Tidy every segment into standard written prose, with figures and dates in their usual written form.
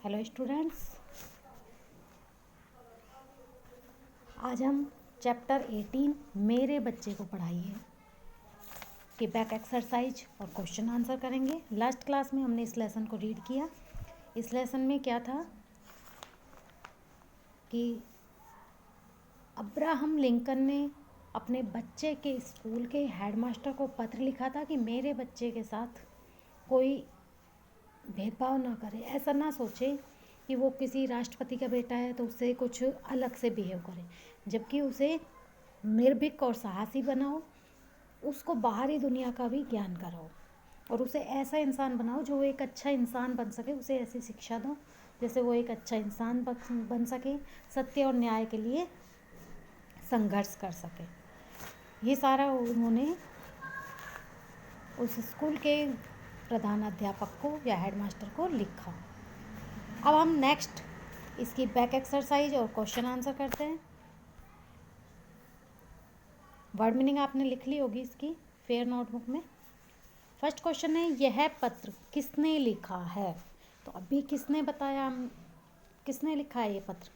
Hello students, आज हम chapter 18 मेरे बच्चे को पढ़ाइए के बैक एक्सरसाइज और क्वेश्चन आंसर करेंगे। लास्ट क्लास में हमने इस लेसन को रीड किया। इस लेसन में क्या था कि अब्राहम लिंकन ने अपने बच्चे के स्कूल के हेडमास्टर को पत्र लिखा था कि मेरे बच्चे के साथ कोई भेदभाव ना करे, ऐसा ना सोचे कि वो किसी राष्ट्रपति का बेटा है तो उससे कुछ अलग से बिहेव करे, जबकि उसे निर्भीक और साहसी बनाओ, उसको बाहरी दुनिया का भी ज्ञान कराओ और उसे ऐसा इंसान बनाओ जो एक अच्छा इंसान बन सके। उसे ऐसी शिक्षा दो जैसे वो एक अच्छा इंसान बन सके, सत्य और न्याय के लिए संघर्ष कर सके। ये सारा उन्होंने उस स्कूल के प्रधानाध्यापक को या हेडमास्टर को लिखा। अब हम नेक्स्ट इसकी बैक एक्सरसाइज और क्वेश्चन आंसर करते हैं। वर्ड मीनिंग आपने लिख ली होगी इसकी फेयर नोटबुक में। फर्स्ट क्वेश्चन है, यह पत्र किसने लिखा है? तो अभी किसने बताया, किसने लिखा है ये पत्र?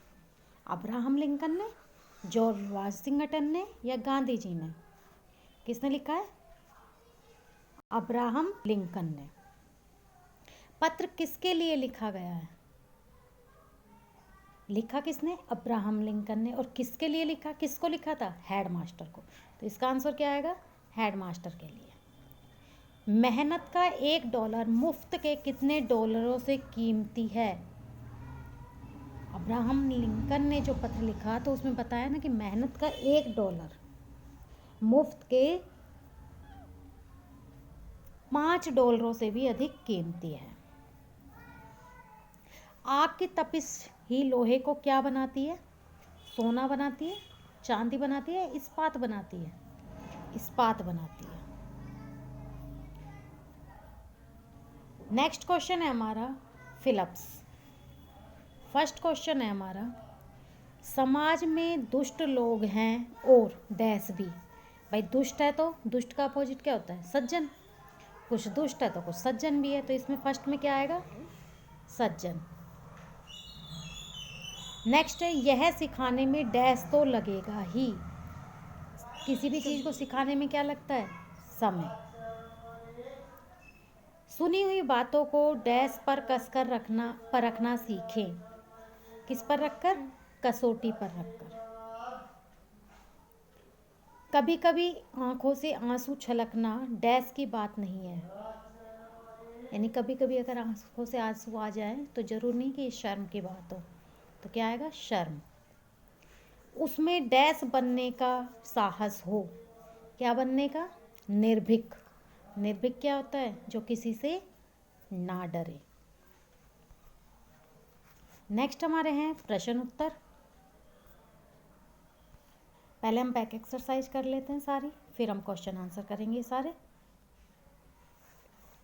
अब्राहम लिंकन ने, जॉर्ज वाशिंगटन ने या गांधी जी ने? किसने लिखा है? अब्राहम लिंकन ने। पत्र किसके लिए लिखा गया है? लिखा किसने? अब्राहम लिंकन ने। और किसके लिए लिखा? किसको लिखा था? हेडमास्टर को। तो इसका आंसर क्या आएगा? हेडमास्टर के लिए। मेहनत का $1 मुफ्त के कितने डॉलरों से कीमती है? अब्राहम लिंकन ने जो पत्र लिखा तो उसमें बताया ना कि मेहनत का $1 मुफ्त के $5 से भी अधिक कीमती है। आग की तपिश ही लोहे को क्या बनाती है? सोना बनाती है, चांदी बनाती है, इस्पात बनाती है? इस्पात बनाती है। नेक्स्ट क्वेश्चन है हमारा फिलिप्स। फर्स्ट क्वेश्चन है हमारा, समाज में दुष्ट लोग हैं और डैश भी। भाई दुष्ट है तो दुष्ट का अपोजिट क्या होता है? सज्जन। कुछ दुष्ट है तो कुछ सज्जन भी है, तो इसमें फर्स्ट में क्या आएगा? सज्जन। नेक्स्ट है, यह सिखाने में डैश तो लगेगा ही। किसी भी चीज़ को सिखाने में क्या लगता है? समय। सुनी हुई बातों को डैश पर कसकर परखना सीखें। किस पर रखकर? कसौटी पर रखकर। कभी कभी आंखों से आंसू छलकना डैश की बात नहीं है। यानी कभी कभी अगर आंखों से आंसू आ जाए तो जरूर नहीं कि शर्म की बात हो। तो क्या आएगा? शर्म। उसमें डैश बनने का साहस हो। क्या बनने का? निर्भीक। निर्भीक क्या होता है? जो किसी से ना डरे। नेक्स्ट हमारे हैं प्रश्न उत्तर। पहले हम बैक एक्सरसाइज कर लेते हैं सारी, फिर हम क्वेश्चन आंसर करेंगे सारे।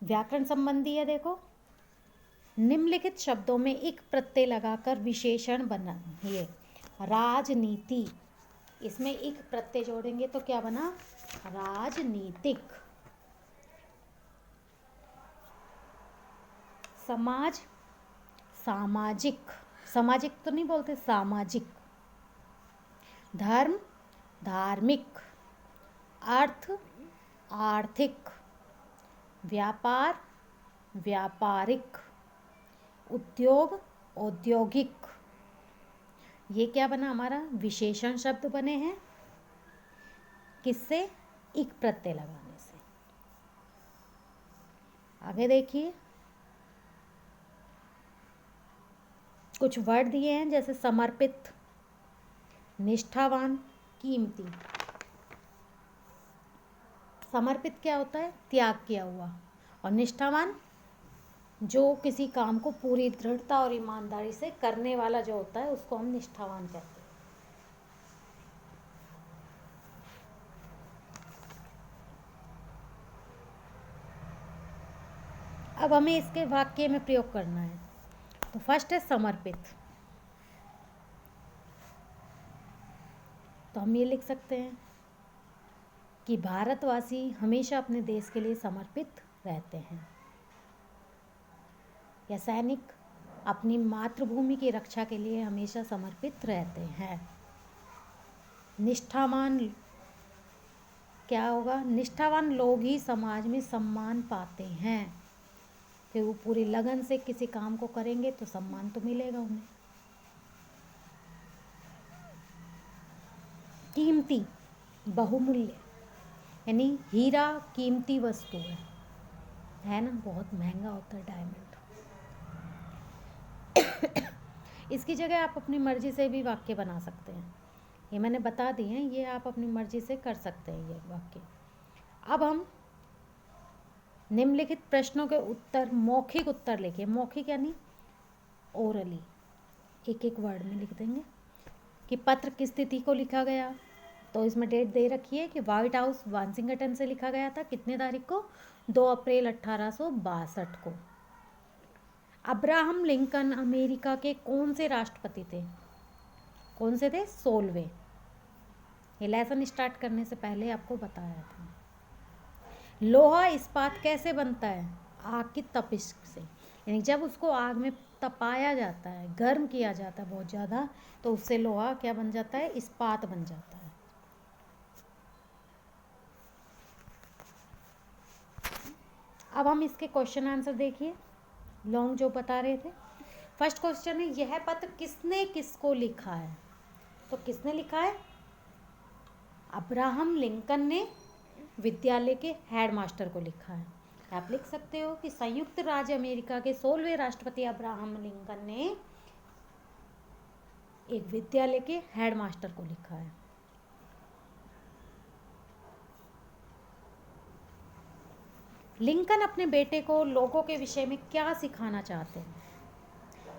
व्याकरण संबंधी है, देखो। निम्नलिखित शब्दों में एक प्रत्यय लगाकर विशेषण बनाइए। राजनीति, इसमें एक प्रत्यय जोड़ेंगे तो क्या बना? राजनीतिक। समाज, सामाजिक। सामाजिक तो नहीं बोलते, सामाजिक। धर्म, धार्मिक। अर्थ, आर्थिक। व्यापार, व्यापारिक। उद्योग, औद्योगिक। ये क्या बना हमारा? विशेषण शब्द बने हैं। किससे? इक प्रत्यय लगाने से। आगे देखिए, कुछ वर्ड दिए हैं जैसे समर्पित, निष्ठावान, कीमती। समर्पित क्या होता है? त्याग किया हुआ। और निष्ठावान जो किसी काम को पूरी दृढ़ता और ईमानदारी से करने वाला जो होता है उसको हम निष्ठावान कहते हैं। अब हमें इसके वाक्य में प्रयोग करना है। तो फर्स्ट है समर्पित। तो हम ये लिख सकते हैं कि भारतवासी हमेशा अपने देश के लिए समर्पित रहते हैं। या सैनिक अपनी मातृभूमि की रक्षा के लिए हमेशा समर्पित रहते हैं। निष्ठावान क्या होगा? निष्ठावान लोग ही समाज में सम्मान पाते हैं। फिर वो पूरी लगन से किसी काम को करेंगे तो सम्मान तो मिलेगा उन्हें। कीमती, बहुमूल्य, यानी हीरा कीमती वस्तु है ना, बहुत महंगा होता है डायमंड। इसकी जगह आप अपनी मर्जी से भी वाक्य बना सकते हैं। ये मैंने बता दिए हैं, ये आप अपनी मर्जी से कर सकते हैं ये वाक्य। अब हम निम्नलिखित प्रश्नों के उत्तर, मौखिक उत्तर लिखिए। मौखिक यानी ओरली, एक एक वर्ड में लिख देंगे कि पत्र किस तिथि को लिखा गया। तो इसमें डेट दे रखी है कि व्हाइट हाउस वाशिंगटन से लिखा गया था कितने तारीख को? 2 अप्रैल 1862 को। अब्राहम लिंकन अमेरिका के कौन से राष्ट्रपति थे? कौन से थे? 16वें। ये लेसन स्टार्ट करने से पहले आपको बताया था। लोहा इस्पात कैसे बनता है? आग की तपिश से, यानी जब उसको आग में तपाया जाता है, गर्म किया जाता है बहुत ज़्यादा, तो उससे लोहा क्या बन जाता है? इस्पात बन जाता है। अब हम इसके क्वेश्चन आंसर देखिए, लॉन्ग जो बता रहे थे। फर्स्ट क्वेश्चन है, यह पत्र किसने किसको लिखा है? तो किसने लिखा है? अब्राहम लिंकन ने विद्यालय के हेडमास्टर को लिखा है। आप लिख सकते हो कि संयुक्त राज्य अमेरिका के 16वें राष्ट्रपति अब्राहम लिंकन ने एक विद्यालय के हेडमास्टर को लिखा है। लिंकन अपने बेटे को लोगों के विषय में क्या सिखाना चाहते हैं?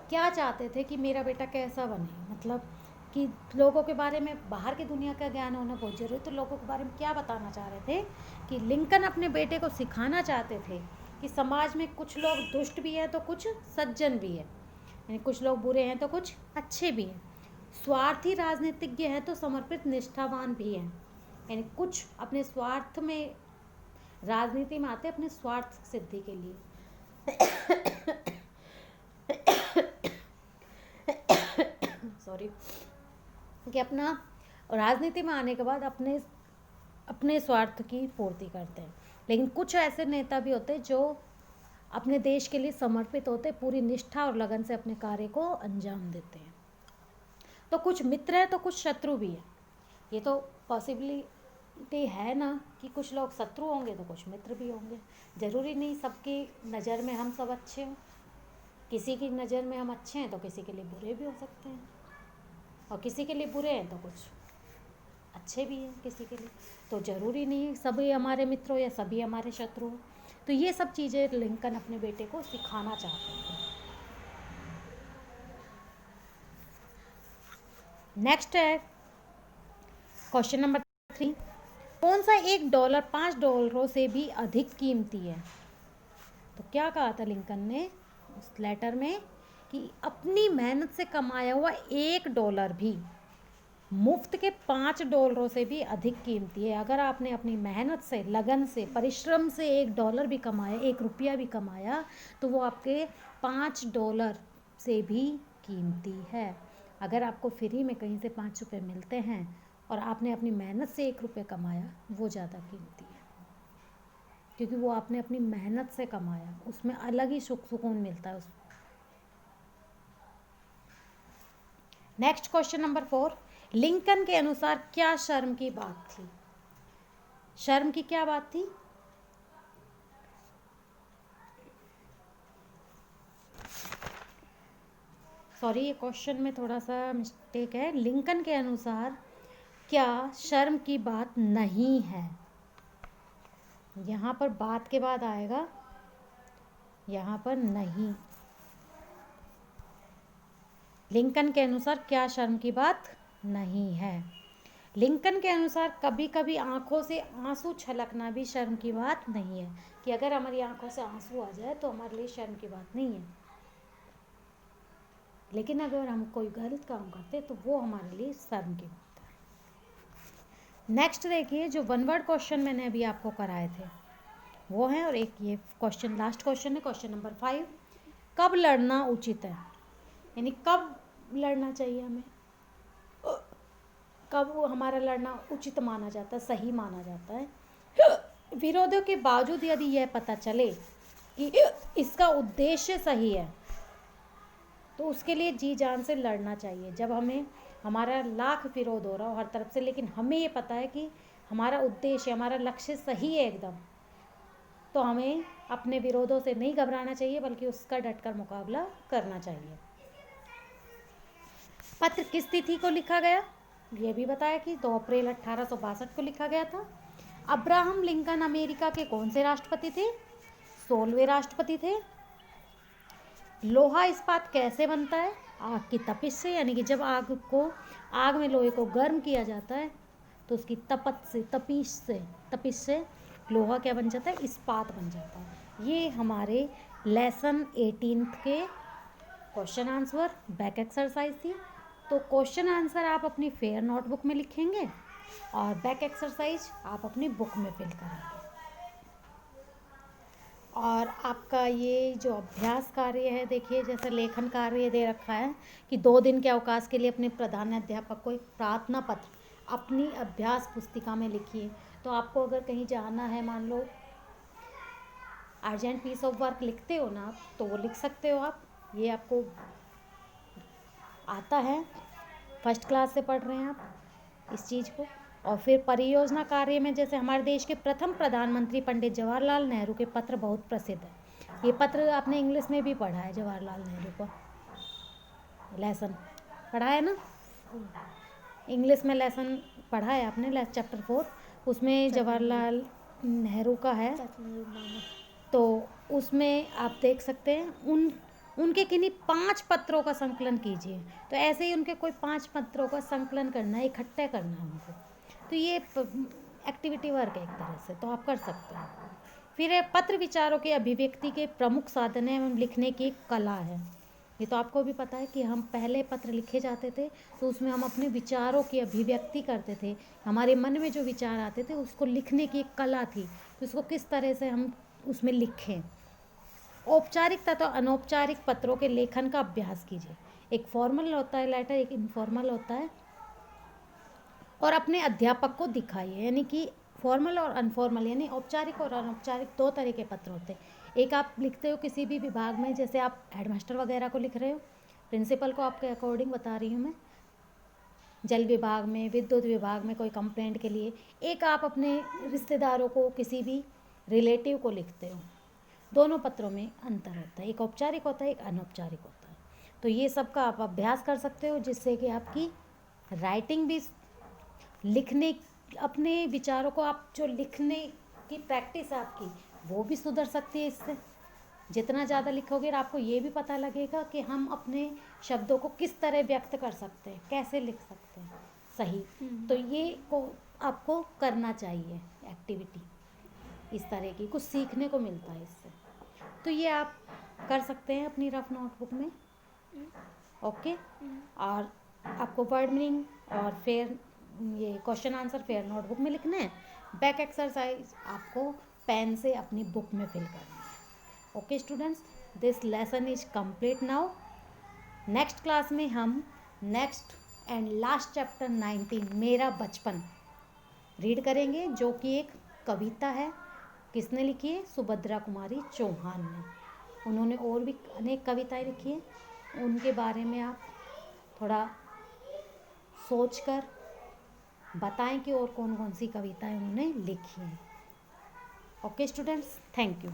क्या चाहते थे कि मेरा बेटा कैसा बने, मतलब कि लोगों के बारे में, बाहर की दुनिया का ज्ञान होना बहुत जरूरी। तो लोगों के बारे में क्या बताना चाह रहे थे कि लिंकन अपने बेटे को सिखाना चाहते थे कि समाज में कुछ लोग दुष्ट भी हैं तो कुछ सज्जन भी है, यानी कुछ लोग बुरे हैं तो कुछ अच्छे भी हैं, स्वार्थी राजनीतिज्ञ हैं तो समर्पित निष्ठावान भी हैं, यानी कुछ अपने स्वार्थ में राजनीति में आते अपने स्वार्थ सिद्धि के लिए सॉरी, कि अपना राजनीति में आने के बाद अपने स्वार्थ की पूर्ति करते हैं। लेकिन कुछ ऐसे नेता भी होते हैं जो अपने देश के लिए समर्पित होते, पूरी निष्ठा और लगन से अपने कार्य को अंजाम देते हैं। तो कुछ मित्र है तो कुछ शत्रु भी है। ये तो पॉसिबिलिटी है ना कि कुछ लोग शत्रु होंगे तो कुछ मित्र भी होंगे। ज़रूरी नहीं सबकी नज़र में हम सब अच्छे हों। किसी की नज़र में हम अच्छे हैं तो किसी के लिए बुरे भी हो सकते हैं, और किसी के लिए बुरे हैं तो कुछ अच्छे भी हैं किसी के लिए। तो ज़रूरी नहीं सभी हमारे मित्र हो या सभी हमारे शत्रु हो। तो ये सब चीज़ें लिंकन अपने बेटे को सिखाना चाहते थे। नेक्स्ट है क्वेश्चन नंबर 3, कौन सा $1 $5 से भी अधिक कीमती है? तो क्या कहा था लिंकन ने उस लेटर में कि अपनी मेहनत से कमाया हुआ $1 भी मुफ्त के $5 से भी अधिक कीमती है। अगर आपने अपनी मेहनत से, लगन से, परिश्रम से $1 भी कमाया, ₹1 भी कमाया, तो वो आपके $5 से भी कीमती है। अगर आपको फ्री में कहीं से ₹5 मिलते हैं और आपने अपनी मेहनत से ₹1 कमाया, वो ज़्यादा कीमती है, क्योंकि वो आपने अपनी मेहनत से कमाया, उसमें अलग ही सुकून मिलता है। नेक्स्ट क्वेश्चन नंबर 4, लिंकन के अनुसार क्या शर्म की बात थी? शर्म की क्या बात थी? सॉरी, ये क्वेश्चन में थोड़ा सा मिस्टेक है। लिंकन के अनुसार क्या शर्म की बात नहीं है? यहाँ पर बात के बाद आएगा, यहाँ पर नहीं। लिंकन के अनुसार क्या शर्म की बात नहीं है? लिंकन के अनुसार कभी कभी आंखों से आंसू छलकना भी शर्म की बात नहीं है, कि अगर हमारी आंखों से आंसू आ जाए तो हमारे लिए शर्म की बात नहीं है। लेकिन अगर हम कोई गलत काम करते तो वो हमारे लिए शर्म की बात है। नेक्स्ट देखिए, जो 1 वर्ड क्वेश्चन मैंने अभी आपको कराए थे वो है, और एक ये क्वेश्चन लास्ट क्वेश्चन है, क्वेश्चन नंबर 5, कब लड़ना उचित है? यानी कब लड़ना चाहिए हमें, कब वो हमारा लड़ना उचित माना जाता है, सही माना जाता है। विरोधों के बावजूद यदि यह पता चले कि इसका उद्देश्य सही है तो उसके लिए जी जान से लड़ना चाहिए। जब हमें हमारा लाख विरोध हो रहा हो हर तरफ से, लेकिन हमें ये पता है कि हमारा उद्देश्य, हमारा लक्ष्य सही है एकदम, तो हमें अपने विरोधों से नहीं घबराना चाहिए, बल्कि उसका डटकर मुकाबला करना चाहिए। पत्र किस तिथि को लिखा गया, ये भी बताया कि 2 अप्रैल 1862 को लिखा गया था। अब्राहम लिंकन अमेरिका के कौन से राष्ट्रपति थे, 16वें राष्ट्रपति थे। लोहा इस्पात कैसे बनता है, आग की तपिश से, यानी कि जब आग में लोहे को गर्म किया जाता है तो उसकी तपिश से लोहा क्या बन जाता है, इस्पात बन जाता है। ये हमारे लेसन 18 के क्वेश्चन आंसर बैक एक्सरसाइज थी। तो क्वेश्चन आंसर आप अपनी फेयर नोटबुक में लिखेंगे और बैक एक्सरसाइज आप अपनी बुक में फिल करेंगे। और आपका ये जो अभ्यास कार्य है, देखिए जैसे लेखन कार्य दे रखा है कि 2 दिन के अवकाश के लिए अपने प्रधानाध्यापक को एक प्रार्थना पत्र अपनी अभ्यास पुस्तिका में लिखिए। तो आपको अगर कहीं जाना है, मान लो अर्जेंट पीस ऑफ वर्क लिखते हो ना आप, तो वो लिख सकते हो आप, ये आपको आता है, फर्स्ट क्लास से पढ़ रहे हैं आप इस चीज़ को। और फिर परियोजना कार्य में जैसे हमारे देश के प्रथम प्रधानमंत्री पंडित जवाहरलाल नेहरू के पत्र बहुत प्रसिद्ध है। ये पत्र आपने इंग्लिश में भी पढ़ा है, जवाहरलाल नेहरू का लेसन पढ़ा है ना, इंग्लिश में लेसन पढ़ा है आपने, चैप्टर 4, उसमें जवाहरलाल नेहरू का है। तो उसमें आप देख सकते हैं उनके किन्हीं 5 पत्रों का संकलन कीजिए। तो ऐसे ही उनके कोई 5 पत्रों का संकलन करना है, इकट्ठा करना है उनको। तो ये एक्टिविटी वर्क है एक तरह से, तो आप कर सकते हैं। फिर पत्र विचारों के अभिव्यक्ति के प्रमुख साधन एवं लिखने की एक कला है। ये तो आपको भी पता है कि हम पहले पत्र लिखे जाते थे तो उसमें हम अपने विचारों की अभिव्यक्ति करते थे, हमारे मन में जो विचार आते थे उसको लिखने की एक कला थी, तो उसको किस तरह से हम उसमें लिखें। औपचारिक तथा अनौपचारिक पत्रों के लेखन का अभ्यास कीजिए। एक फॉर्मल होता है लेटर, एक इनफॉर्मल होता है, और अपने अध्यापक को दिखाइए। यानी कि फॉर्मल और अनफॉर्मल, यानी औपचारिक और अनौपचारिक 2 तरह के पत्र होते हैं। एक आप लिखते हो किसी भी विभाग में, जैसे आप हेडमास्टर वगैरह को लिख रहे हो, प्रिंसिपल को आपके अकॉर्डिंग बता रही हूँ मैं, जल विभाग में, विद्युत विभाग में कोई कंप्लेंट के लिए। एक आप अपने रिश्तेदारों को, किसी भी रिलेटिव को लिखते हो। दोनों पत्रों में अंतर होता है, एक औपचारिक होता है, एक अनौपचारिक होता है। तो ये सब का आप अभ्यास कर सकते हो, जिससे कि आपकी राइटिंग भी, लिखने, अपने विचारों को आप जो लिखने की प्रैक्टिस आपकी वो भी सुधर सकती है इससे। जितना ज़्यादा लिखोगे आपको ये भी पता लगेगा कि हम अपने शब्दों को किस तरह व्यक्त कर सकते हैं, कैसे लिख सकते हैं सही। तो ये को आपको करना चाहिए एक्टिविटी, इस तरह की कुछ सीखने को मिलता है इससे। तो ये आप कर सकते हैं अपनी रफ नोटबुक में। ओके। और आपको वर्ड मीनिंग और फिर ये क्वेश्चन आंसर फेयर नोटबुक में लिखना है। बैक एक्सरसाइज आपको पेन से अपनी बुक में फिल करना है। Okay students, this lesson is complete now. Next class में हम नेक्स्ट एंड लास्ट चैप्टर 19 मेरा बचपन रीड करेंगे, जो कि एक कविता है। किसने लिखी है? सुभद्रा कुमारी चौहान ने। उन्होंने और भी अनेक कविताएं लिखी हैं, उनके बारे में आप थोड़ा सोचकर बताएं कि और कौन कौन सी कविताएं उन्होंने लिखी हैं। Okay students, thank you.